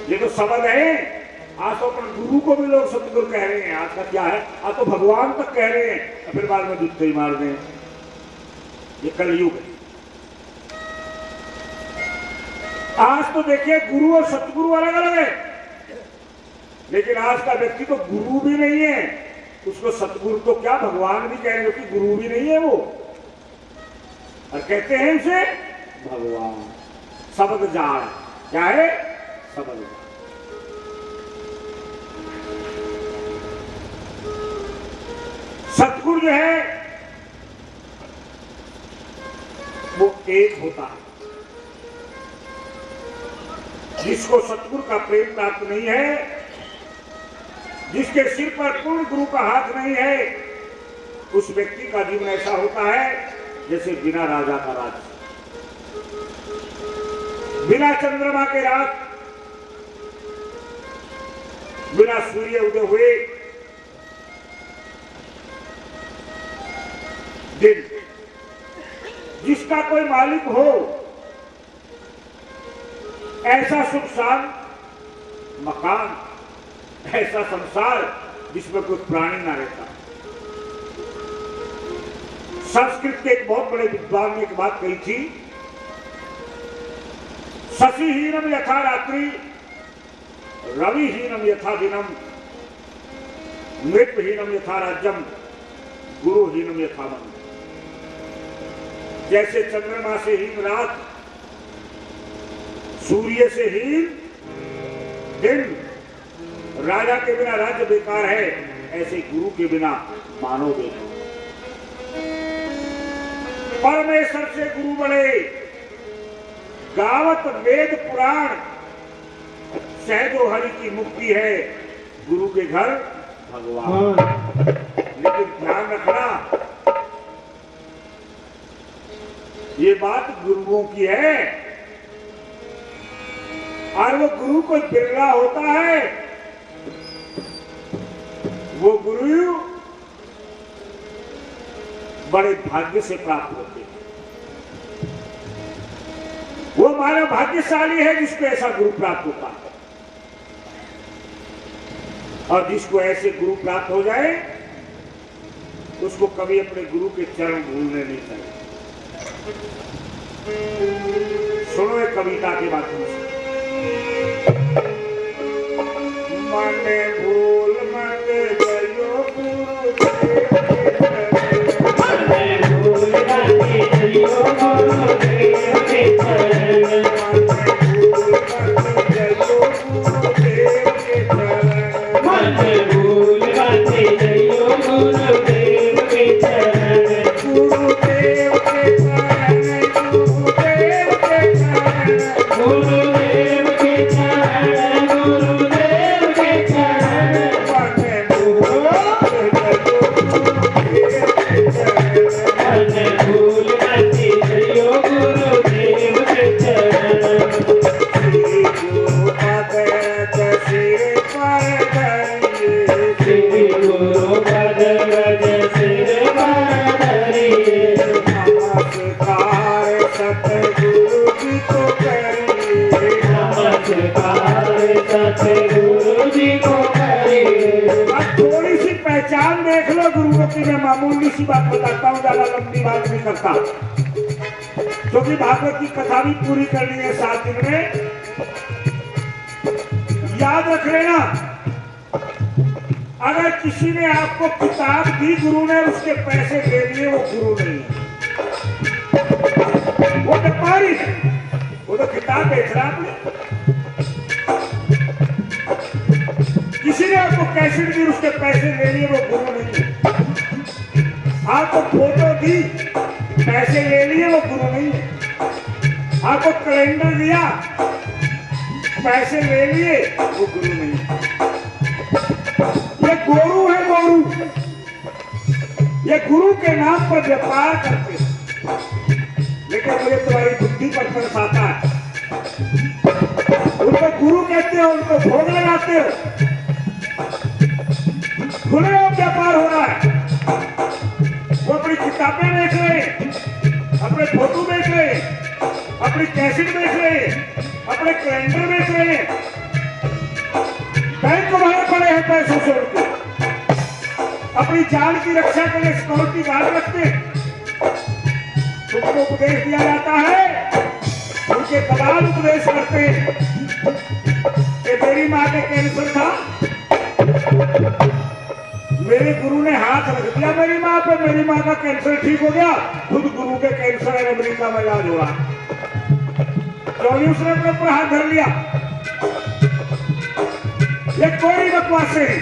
ये तो शब्द है। आज तो अपने गुरु को भी लोग सतगुरु कह रहे हैं। आज का क्या है, आज तो भगवान तक कह रहे हैं, फिर बाद में जुत्ते ही मार दें। ये कलयुग है। आज तो देखिए गुरु और सतगुरु अलग अलग है, लेकिन आज का व्यक्ति तो गुरु भी नहीं है, उसको सतगुरु तो क्या भगवान भी कह रहे हैं, क्योंकि गुरु भी नहीं है वो, और कहते हैं इसे भगवान। शब्द जाड़ क्या है, शब्द जाड़। सतगुरु जो है वो एक होता है। जिसको सतगुरु का प्रेम प्राप्त नहीं है, जिसके सिर पर पूर्ण गुरु का हाथ नहीं है, उस व्यक्ति का जीवन ऐसा होता है जैसे बिना राजा का राज्य, बिना चंद्रमा के रात, बिना सूर्य उदय हुए दिन। जिसका कोई मालिक हो, ऐसा सुनसान मकान, ऐसा संसार जिसमें कोई प्राणी ना रहता। संस्कृत के एक बहुत बड़े विद्वान ने एक बात कही थी, शशिहीनम यथा रात्रि, रविहीनम यथा दिनम, मृतहीनम यथा राज्यम, गुरुहीनम यथा मन। जैसे चंद्रमा से हीन रात, सूर्य से हीन दिन, राजा के बिना राज्य बेकार है, ऐसे गुरु के बिना मानव बेकार। परमेश्वर से गुरु बड़े, गावत वेद पुराण, सहजो हरि की मुक्ति है, गुरु के घर भगवान। लेकिन ध्यान रखना, ये बात गुरुओं की है, और वो गुरु कोई बिरला होता है। वो गुरु बड़े भाग्य से प्राप्त होते हैं। वो मानव भाग्यशाली है जिसको ऐसा गुरु प्राप्त होता है, और जिसको ऐसे गुरु प्राप्त हो जाए उसको कभी अपने गुरु के चरण भूलने नहीं चाहिए। सुनो एक कविता के माध्यम से। मन भूल मत गयो गुरुदेव के चरण, मन भूल मत गयो गुरुदेव के चरण, गुरुदेव के चरण, गुरुदेव के चरण, गुरुदेव के चरण, गुरुदेव के चरण, मन भूल मत गयो गुरुदेव के चरण, श्री गुरु पद सिर पर धरिए, श्री गुरु पद सिर पर धरिए, नमस्कार सतगुरु जी को करिए, नमस्कार सतगुरु जी को करिए। अब थोड़ी सी पहचान देख लो गुरुओं की। मैं मामूली सी बात बताता हूँ, ज्यादा लंबी बात नहीं करता, क्योंकि भागवत की कथा भी पूरी करनी है 7 दिन में। याद रख लेना, अगर किसी ने आपको किताब दी गुरु ने, उसके पैसे दे दिए, वो गुरु नहीं है, वो व्यापारी है, वो तो किताब बेच रहा है। किसी ने आपको कैसेट दी, उसके पैसे ले लिए, वो गुरु नहीं है। आपको फोटो दी, पैसे ले लिए, वो गुरु नहीं है। आपको कैलेंडर दिया, पैसे ले लिए, वो गुरु नहीं है। ये गुरु है, गुरु। ये गुरु के नाम पर व्यापार करते हैं। लेकिन मुझे तुम्हारी बुद्धि पर तरस आता है। उनको गुरु कहते हो, उनको भोग लगाते हो, खुले व्यापार हो रहा है। वो अपनी किताबें बेच रहे हैं, अपने फोटो बेच रहे हैं, अपनी कैसेट बेच रहे हैं, अपने कैलेंडर बेच रहे हैं, हैं पैसों से उनको, अपनी जान की रक्षा के लिए सिक्योरिटी गार्ड रखते हैं। तुमको उपदेश दिया जाता है, उनके दलाल उपदेश करते हैं कि मेरी माँ के कैंसर था, मेरे गुरु ने हाथ रख दिया मेरी माँ पे, मेरी माँ का कैंसर ठीक हो गया। खुद गुरु के कैंसर है, अमेरिका में इलाज हुआ, क्योंकि उसने अपने ऊपर हाथ धर लिया। ये कोई बकवास नहीं।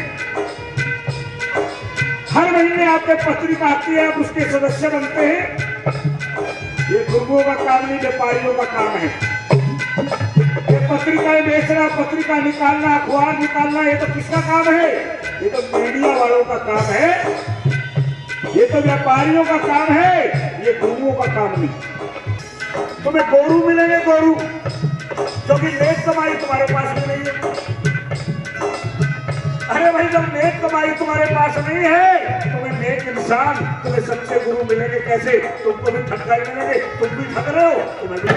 हर महीने आपके पत्रिका आती है, आप उसके सदस्य बनते हैं। ये गुरुओं का काम नहीं, व्यापारियों का काम है। ये पत्रिकाएं बेचना, पत्रिका निकालना, अखबार निकालना, ये तो किसका काम है? ये तो मीडिया वालों का काम है, ये तो व्यापारियों का काम है, ये गुरुओं का काम नहीं। तुम्हें गोरू मिलेंगे, गोरू, क्योंकि नेक कमाई तुम्हारे पास में नहीं है। अरे भाई, जब नेक कमाई तुम्हारे पास नहीं है, तुम्हें नेक इंसान, तुम्हें सच्चे गुरु मिलेंगे कैसे? तुमको भी ठगदाई मिलेंगे, तुम भी ठग रहे हो, तुम्हें भी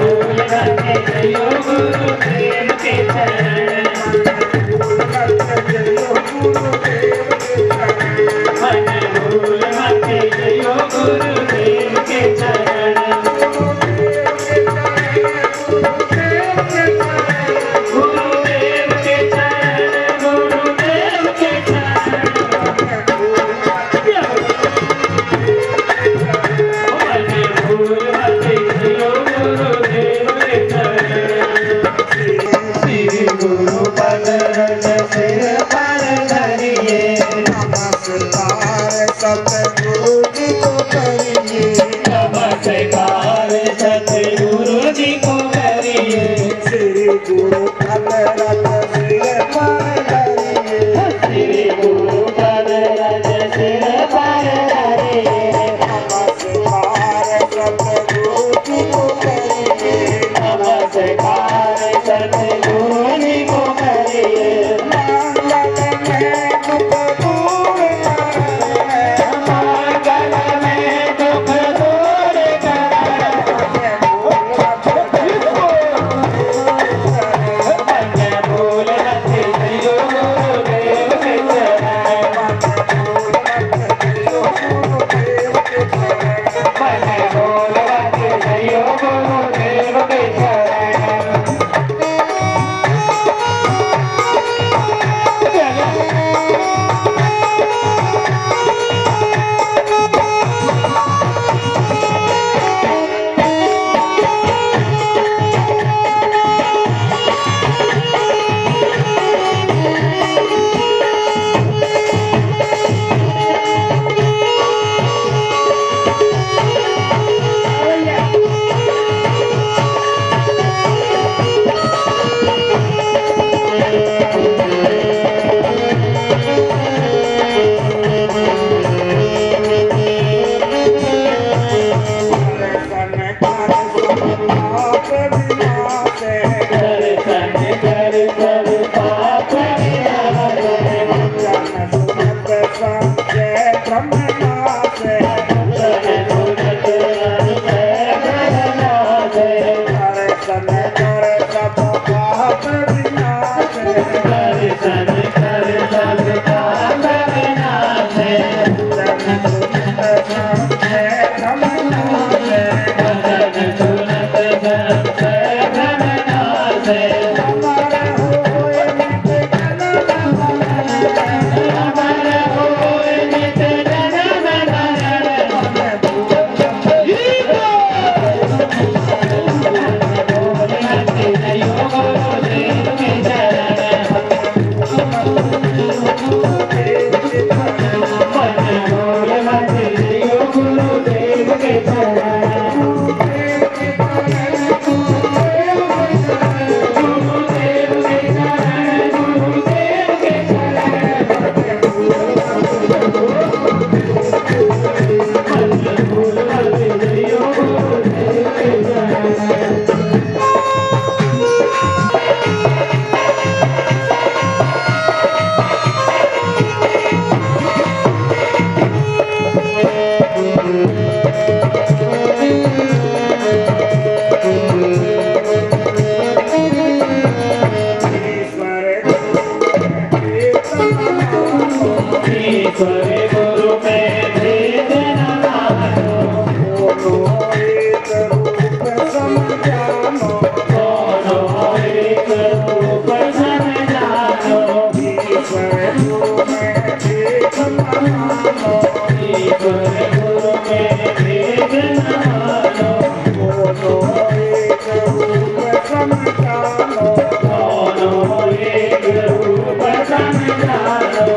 ईश्वर गुरु में भेद न मानो, दोनों एक रूप समझानो, दोनों एक रूप समझानो।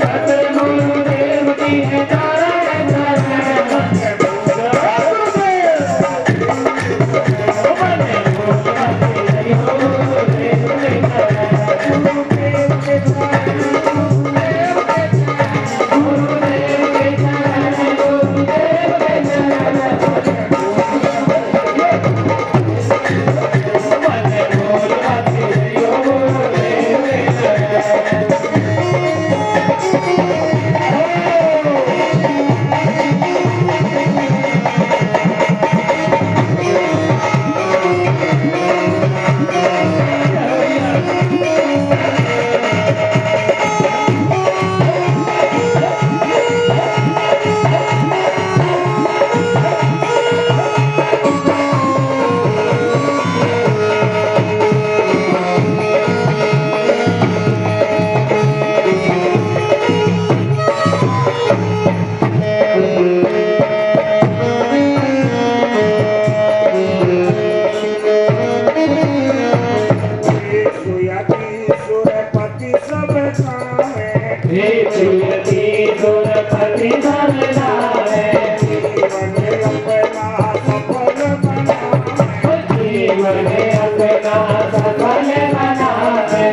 सतगुरुदेव की है चरण सुरपति सब खावे, सुरपति सब लावे, जीवन अपना सफल बनावे, जीवन अपना सफल बनावे।